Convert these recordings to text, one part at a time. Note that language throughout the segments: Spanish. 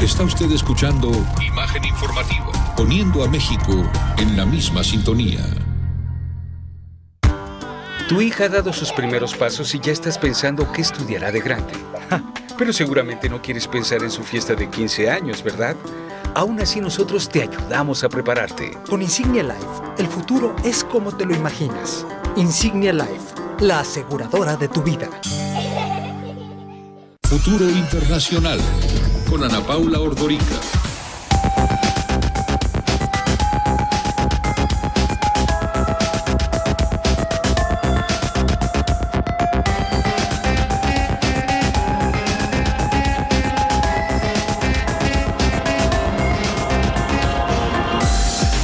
Está usted escuchando Imagen Informativa, poniendo a México en la misma sintonía. Tu hija ha dado sus primeros pasos y ya estás pensando qué estudiará de grande. Pero seguramente no quieres pensar en su fiesta de 15 años, ¿verdad? Aún así, nosotros te ayudamos a prepararte. Con Insignia Life, el futuro es como te lo imaginas. Insignia Life, la aseguradora de tu vida. Futuro Internacional, con Ana Paula Ordorica.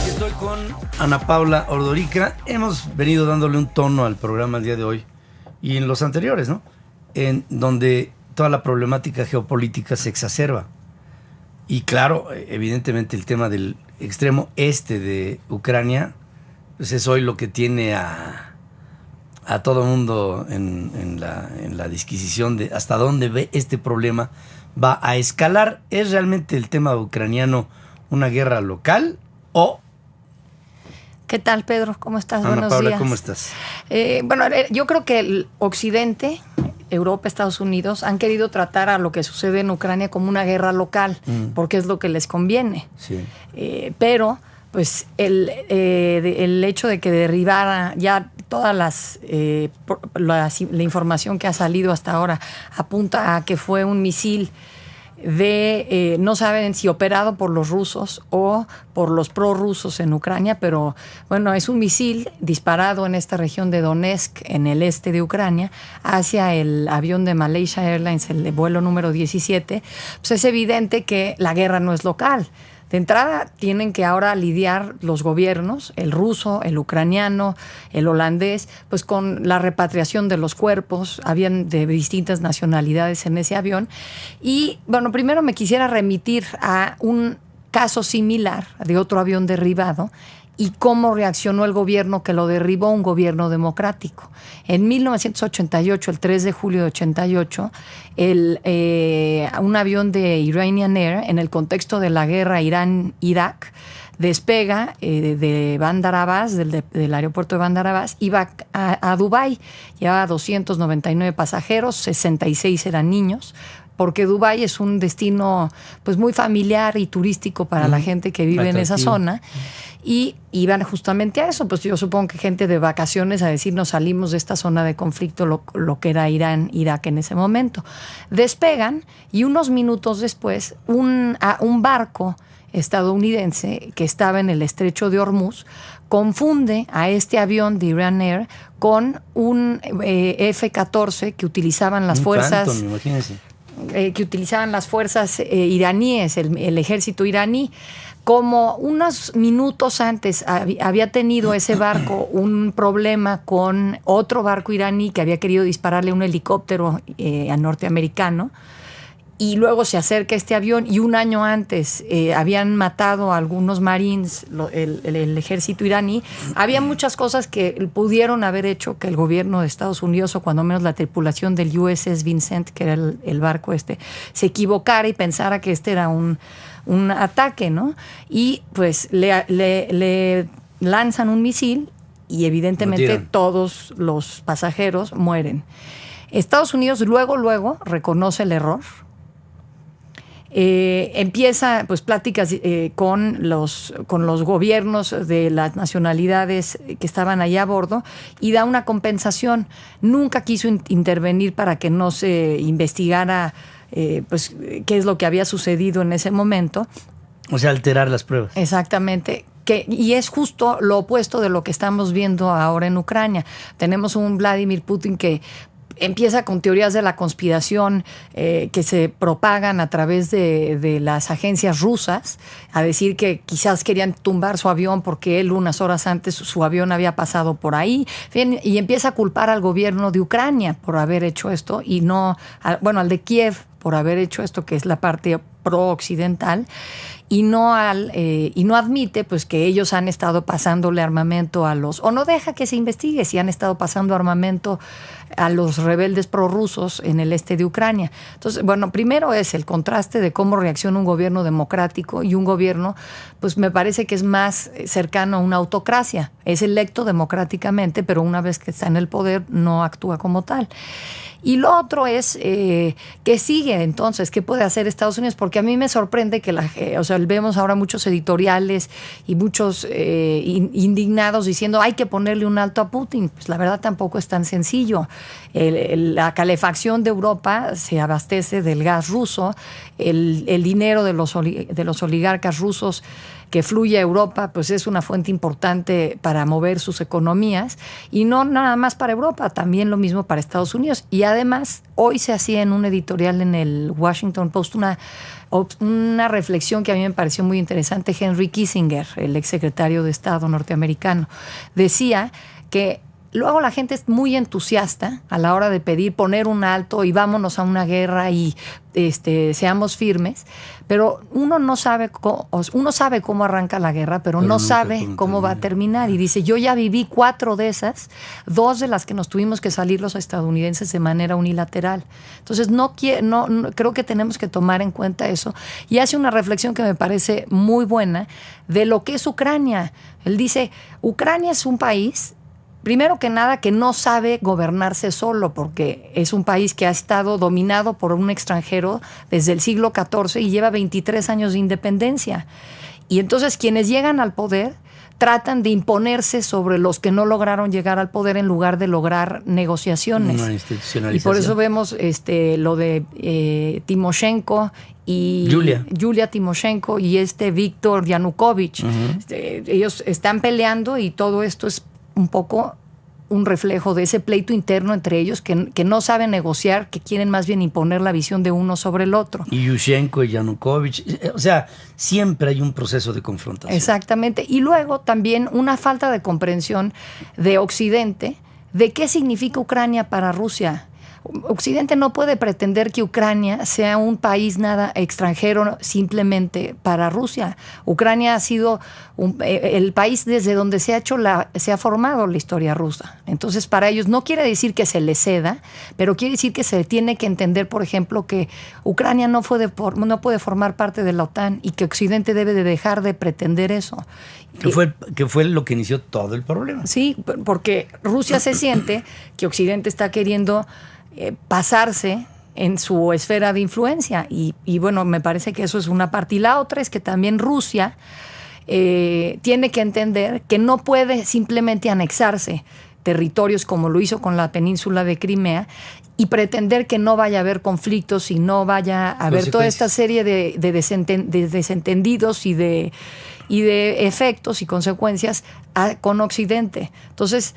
Estoy con Ana Paula Ordorica. Hemos venido dándole un tono al programa el día de hoy y en los anteriores, ¿no? En donde toda la problemática geopolítica se exacerba. Y claro, evidentemente el tema del extremo este de Ucrania, pues es hoy lo que tiene a todo el mundo en la disquisición de hasta dónde ve este problema va a escalar. ¿Es realmente el tema ucraniano una guerra local o...? ¿Qué tal, Pedro? ¿Cómo estás? Ana Buenos Paula, días. ¿cómo estás? Bueno, yo creo que el Occidente, Europa, Estados Unidos, han querido tratar a lo que sucede en Ucrania como una guerra local, porque es lo que les conviene. Sí. Pero, pues, el hecho de que derribara ya todas la información que ha salido hasta ahora apunta a que fue un misil no saben si operado por los rusos o por los prorrusos en Ucrania, pero bueno, es un misil disparado en esta región de Donetsk, en el este de Ucrania, hacia el avión de Malaysia Airlines, el de vuelo número 17. Pues es evidente que la guerra no es local. De entrada, tienen que ahora lidiar los gobiernos, el ruso, el ucraniano, el holandés, pues con la repatriación de los cuerpos. Habían de distintas nacionalidades en ese avión. Y, bueno, primero me quisiera remitir a un caso similar de otro avión derribado y cómo reaccionó el gobierno que lo derribó, un gobierno democrático. En 1988, el 3 de julio de 88, un avión de Iranian Air, en el contexto de la guerra Irán-Irak, despega de Bandar Abbas, del aeropuerto de Bandar Abbas, iba a Dubái. Llevaba 299 pasajeros, 66 eran niños, porque Dubái es un destino pues muy familiar y turístico para la gente que vive en esa zona. Y iban justamente a eso, pues yo supongo que gente de vacaciones a decir nos salimos de esta zona de conflicto, lo que era Irán, Irak en ese momento. Despegan y unos minutos después un barco estadounidense que estaba en el estrecho de Hormuz confunde a este avión de Iran Air con un F-14 que utilizaban las fuerzas... Phantom, imagínense. Que utilizaban las fuerzas iraníes, el ejército iraní. Como unos minutos antes había tenido ese barco un problema con otro barco iraní que había querido dispararle un helicóptero norteamericano, y luego se acerca este avión, y un año antes habían matado a algunos marines, el ejército iraní. Había muchas cosas que pudieron haber hecho que el gobierno de Estados Unidos, o cuando menos la tripulación del USS Vincent, que era el barco se equivocara y pensara que este era un ataque, ¿no? Y pues le lanzan un misil y evidentemente todos los pasajeros mueren. Estados Unidos luego reconoce el error. Empieza pues pláticas con los gobiernos de las nacionalidades que estaban allá a bordo y da una compensación. Nunca quiso intervenir para que no se investigara pues qué es lo que había sucedido en ese momento. O sea, alterar las pruebas. Exactamente. Y es justo lo opuesto de lo que estamos viendo ahora en Ucrania. Tenemos un Vladimir Putin que empieza con teorías de la conspiración que se propagan a través de las agencias rusas, a decir que quizás querían tumbar su avión porque él unas horas antes su avión había pasado por ahí, y empieza a culpar al gobierno de Ucrania por haber hecho esto y no, al de Kiev por haber hecho esto, que es la parte pro-occidental, y no admite pues que ellos han estado pasándole armamento o no deja que se investigue si han estado pasando armamento a los rebeldes prorrusos en el este de Ucrania. Entonces, bueno, primero es el contraste de cómo reacciona un gobierno democrático y un gobierno, pues me parece que es más cercano a una autocracia. Es electo democráticamente, pero una vez que está en el poder no actúa como tal. Y lo otro es qué sigue entonces, qué puede hacer Estados Unidos, porque a mí me sorprende que vemos ahora muchos editoriales y muchos indignados diciendo hay que ponerle un alto a Putin. Pues la verdad tampoco es tan sencillo. La calefacción de Europa se abastece del gas ruso, el dinero de los oligarcas rusos que fluye a Europa, pues es una fuente importante para mover sus economías, y no nada más para Europa, también lo mismo para Estados Unidos. Y además, hoy se hacía en un editorial en el Washington Post una reflexión que a mí me pareció muy interesante. Henry Kissinger, el exsecretario de Estado norteamericano, decía que luego la gente es muy entusiasta a la hora de pedir poner un alto y vámonos a una guerra y seamos firmes, pero uno sabe cómo arranca la guerra, pero no sabe cómo va a terminar. Y dice, yo ya viví 4 de esas, 2 de las que nos tuvimos que salir los estadounidenses de manera unilateral. Entonces no creo que tenemos que tomar en cuenta eso. Y hace una reflexión que me parece muy buena de lo que es Ucrania. Él dice, Ucrania es un país, primero que nada, que no sabe gobernarse solo, porque es un país que ha estado dominado por un extranjero desde el siglo XIV y lleva 23 años de independencia. Y entonces quienes llegan al poder tratan de imponerse sobre los que no lograron llegar al poder en lugar de lograr negociaciones. Una institucionalización. Y por eso vemos lo de Timoshenko y Yulia Timoshenko y Víctor Yanukovych. Ellos están peleando y todo esto es un poco un reflejo de ese pleito interno entre ellos que no saben negociar, que quieren más bien imponer la visión de uno sobre el otro. Y Yushchenko y Yanukovych, o sea, siempre hay un proceso de confrontación. Exactamente. Y luego también una falta de comprensión de Occidente de qué significa Ucrania para Rusia. Occidente no puede pretender que Ucrania sea un país nada extranjero simplemente para Rusia. Ucrania ha sido el país desde donde se ha formado la historia rusa. Entonces, para ellos no quiere decir que se les ceda, pero quiere decir que se tiene que entender, por ejemplo, que Ucrania no puede formar parte de la OTAN y que Occidente debe de dejar de pretender eso. Que fue lo que inició todo el problema. Sí, porque Rusia se siente que Occidente está queriendo pasarse en su esfera de influencia y bueno, me parece que eso es una parte. Y la otra es que también Rusia tiene que entender que no puede simplemente anexarse territorios como lo hizo con la península de Crimea y pretender que no vaya a haber conflictos y no vaya a haber toda esta serie de desentendidos y de efectos y consecuencias con Occidente. Entonces,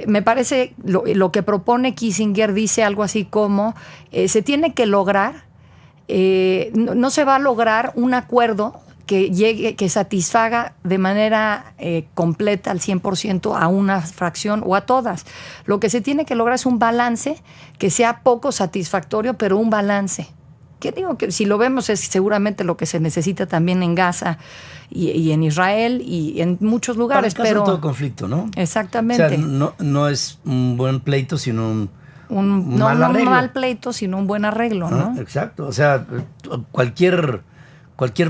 me parece lo que propone Kissinger dice algo así como se tiene que lograr, no se va a lograr un acuerdo que satisfaga de manera completa al 100% a una fracción o a todas. Lo que se tiene que lograr es un balance que sea poco satisfactorio, pero un balance. Que digo que si lo vemos es seguramente lo que se necesita también en Gaza y en Israel y en muchos lugares. Para el caso de todo conflicto, ¿no? Exactamente. O sea, no es un buen pleito, sino un mal pleito, sino un buen arreglo, ¿no? Exacto. O sea, cualquier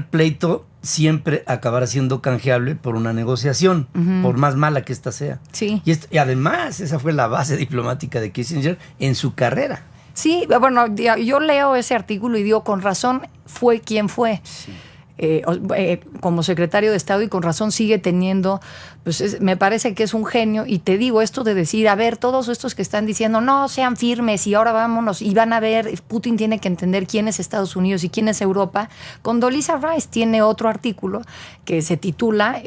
pleito siempre acabará siendo canjeable por una negociación, por más mala que ésta sea. Sí. Y además, esa fue la base diplomática de Kissinger en su carrera. Sí, bueno, yo leo ese artículo y digo, con razón fue quien fue. Sí. Como secretario de Estado y con razón sigue teniendo, pues me parece que es un genio. Y te digo esto de decir, a ver, todos estos que están diciendo no, sean firmes y ahora vámonos y van a ver, Putin tiene que entender quién es Estados Unidos y quién es Europa. Condoleezza Rice tiene otro artículo que se titula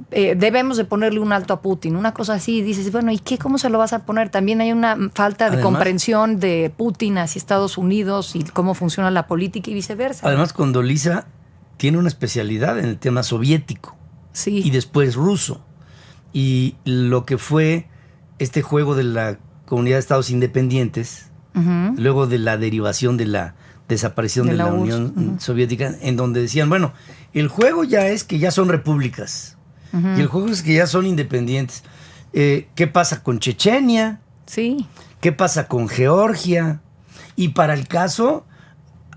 debemos de ponerle un alto a Putin, una cosa así, y dices, bueno, ¿y qué? ¿Cómo se lo vas a poner? También hay una falta de comprensión de Putin hacia Estados Unidos y cómo funciona la política y viceversa. Además, Condoleezza tiene una especialidad en el tema soviético, sí, y después ruso. Y lo que fue este juego de la Comunidad de Estados Independientes, luego de la derivación de la desaparición de la URSS. Unión Soviética, en donde decían, bueno, el juego ya es que ya son repúblicas, y el juego es que ya son independientes. ¿Qué pasa con Chechenia? Sí. ¿Qué pasa con Georgia? Y para el caso,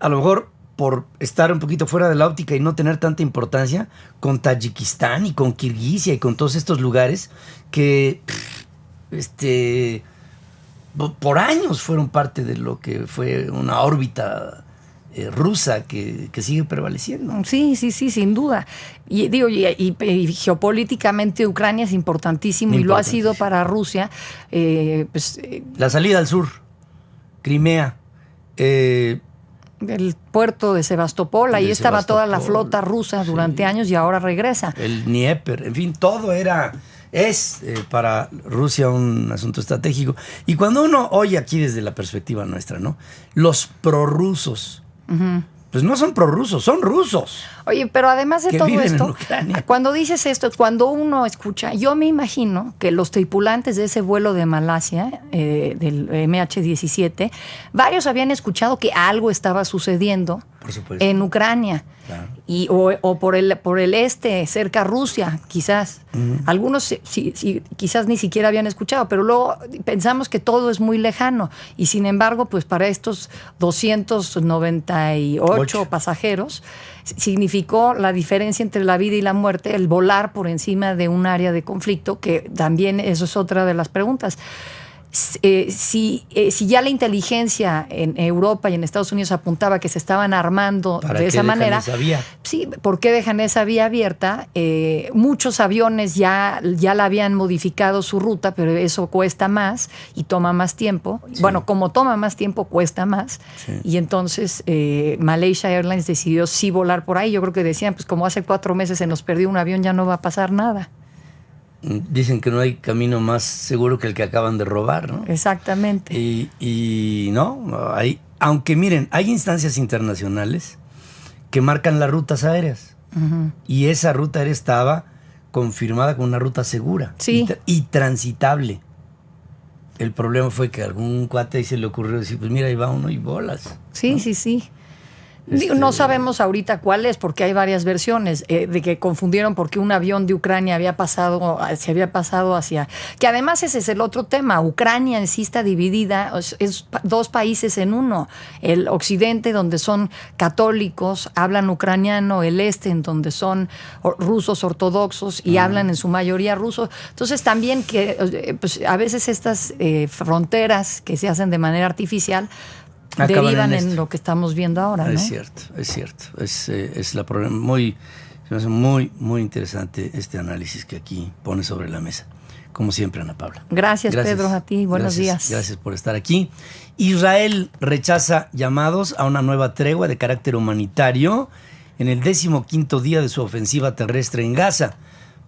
a lo mejor por estar un poquito fuera de la óptica y no tener tanta importancia, con Tayikistán y con Kirguisia y con todos estos lugares que por años fueron parte de lo que fue una órbita rusa que sigue prevaleciendo. Sí, sin duda. Y digo, y geopolíticamente Ucrania es importantísimo y lo ha sido para Rusia. La salida al sur, Crimea, el puerto de Sebastopol, ahí estaba toda la flota rusa durante años y ahora regresa. El Dnieper, en fin, todo es para Rusia un asunto estratégico. Y cuando uno oye aquí desde la perspectiva nuestra, ¿no? Los prorrusos, pues no son prorrusos, son rusos. Oye, pero además de todo esto, cuando dices esto, cuando uno escucha, yo me imagino que los tripulantes de ese vuelo de Malasia, del MH17, varios habían escuchado que algo estaba sucediendo en Ucrania. Claro. O por el este, cerca a Rusia, quizás. Algunos quizás ni siquiera habían escuchado, pero luego pensamos que todo es muy lejano. Y sin embargo, pues para estos 298 pasajeros, significó la diferencia entre la vida y la muerte, el volar por encima de un área de conflicto, que también eso es otra de las preguntas. Si ya la inteligencia en Europa y en Estados Unidos apuntaba que se estaban armando de esa manera, sí, ¿por qué dejan esa vía abierta? Muchos aviones ya la habían modificado su ruta, pero eso cuesta más y toma más tiempo. Sí. Bueno, como toma más tiempo, cuesta más. Sí. Y entonces Malaysia Airlines decidió sí volar por ahí. Yo creo que decían, pues como hace 4 meses se nos perdió un avión, ya no va a pasar nada. Dicen que no hay camino más seguro que el que acaban de robar, ¿no? Exactamente. Y no, aunque miren, hay instancias internacionales que marcan las rutas aéreas. Y esa ruta aérea estaba confirmada como una ruta segura y transitable. El problema fue que a algún cuate ahí se le ocurrió decir, pues mira, ahí va uno y bolas. Sí, ¿no? Sí. No sabemos ahorita cuál es, porque hay varias versiones de que confundieron porque un avión de Ucrania se había pasado hacia... Que además ese es el otro tema. Ucrania en sí está dividida, es 2 países en uno. El occidente, donde son católicos, hablan ucraniano, el este, en donde son rusos ortodoxos y hablan en su mayoría ruso. Entonces también que pues, a veces estas fronteras que se hacen de manera artificial derivan en lo que estamos viendo ahora, ¿no? Es cierto. Es la problema muy interesante este análisis que aquí pone sobre la mesa. Como siempre, Ana Paula. Gracias, Pedro, a ti. Buenos días. Gracias por estar aquí. Israel rechaza llamados a una nueva tregua de carácter humanitario en el 15º día de su ofensiva terrestre en Gaza.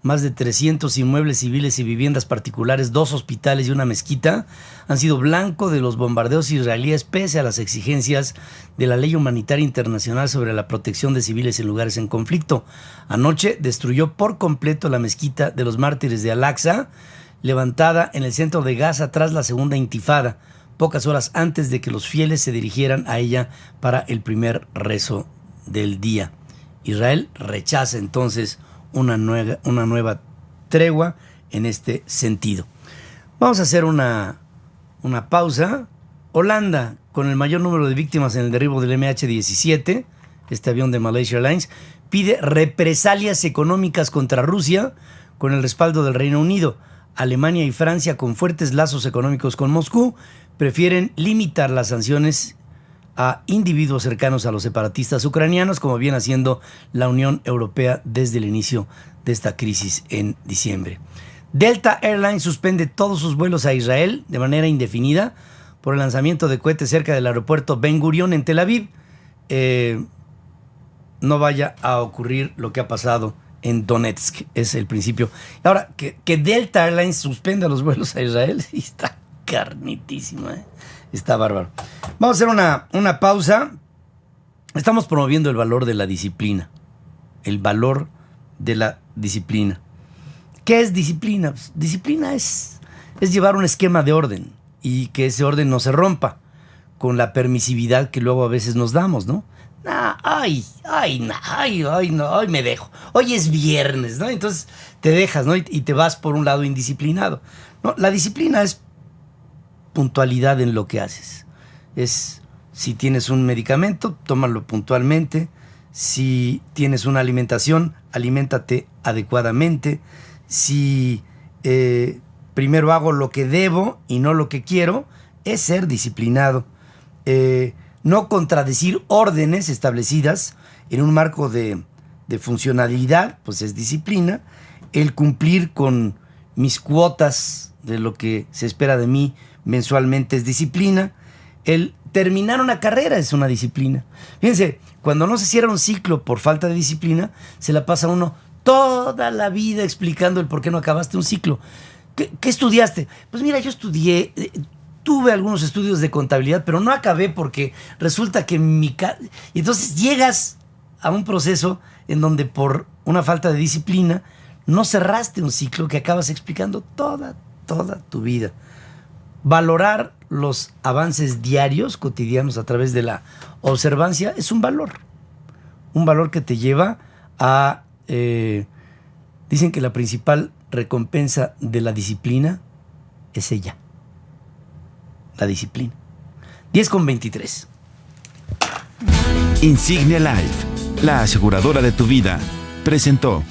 Más de 300 inmuebles civiles y viviendas particulares, 2 hospitales y una mezquita han sido blanco de los bombardeos israelíes pese a las exigencias de la ley humanitaria internacional sobre la protección de civiles en lugares en conflicto. Anoche destruyó por completo la mezquita de los mártires de Al-Aqsa, levantada en el centro de Gaza tras la segunda intifada, pocas horas antes de que los fieles se dirigieran a ella para el primer rezo del día. Israel rechaza entonces una nueva tregua en este sentido. Vamos a hacer una pausa. Holanda, con el mayor número de víctimas en el derribo del MH17, este avión de Malaysia Airlines, pide represalias económicas contra Rusia con el respaldo del Reino Unido. Alemania y Francia, con fuertes lazos económicos con Moscú, prefieren limitar las sanciones a individuos cercanos a los separatistas ucranianos, como viene haciendo la Unión Europea desde el inicio de esta crisis en diciembre. Delta Airlines suspende todos sus vuelos a Israel de manera indefinida por el lanzamiento de cohetes cerca del aeropuerto Ben Gurion en Tel Aviv. No vaya a ocurrir lo que ha pasado en Donetsk, es el principio. Ahora, que Delta Airlines suspenda los vuelos a Israel, está carnitísimo, está bárbaro. Vamos a hacer una pausa. Estamos promoviendo el valor de la disciplina. El valor de la disciplina. ¿Qué es disciplina? Pues, disciplina es llevar un esquema de orden y que ese orden no se rompa. con la permisividad que luego a veces nos damos, ¿no? Hoy me dejo. Hoy es viernes, ¿no? Entonces te dejas, ¿no? Y te vas por un lado indisciplinado. No, la disciplina es puntualidad en lo que haces. Es, si tienes un medicamento, tómalo puntualmente. Si tienes una alimentación, aliméntate adecuadamente. Si primero hago lo que debo y no lo que quiero, es ser disciplinado. No contradecir órdenes establecidas en un marco de funcionalidad, pues es disciplina. El cumplir con mis cuotas de lo que se espera de mí mensualmente es disciplina. El terminar una carrera es una disciplina. Fíjense, cuando no se cierra un ciclo por falta de disciplina, se la pasa uno toda la vida explicando el por qué no acabaste un ciclo. ¿Qué estudiaste? Pues mira, yo estudié... Tuve algunos estudios de contabilidad, pero no acabé porque resulta que y entonces llegas a un proceso en donde por una falta de disciplina no cerraste un ciclo que acabas explicando toda tu vida. Valorar los avances diarios, cotidianos, a través de la observancia es un valor que te lleva a... dicen que la principal recompensa de la disciplina es ella. La disciplina. 10:23. Insignia Life, la aseguradora de tu vida, presentó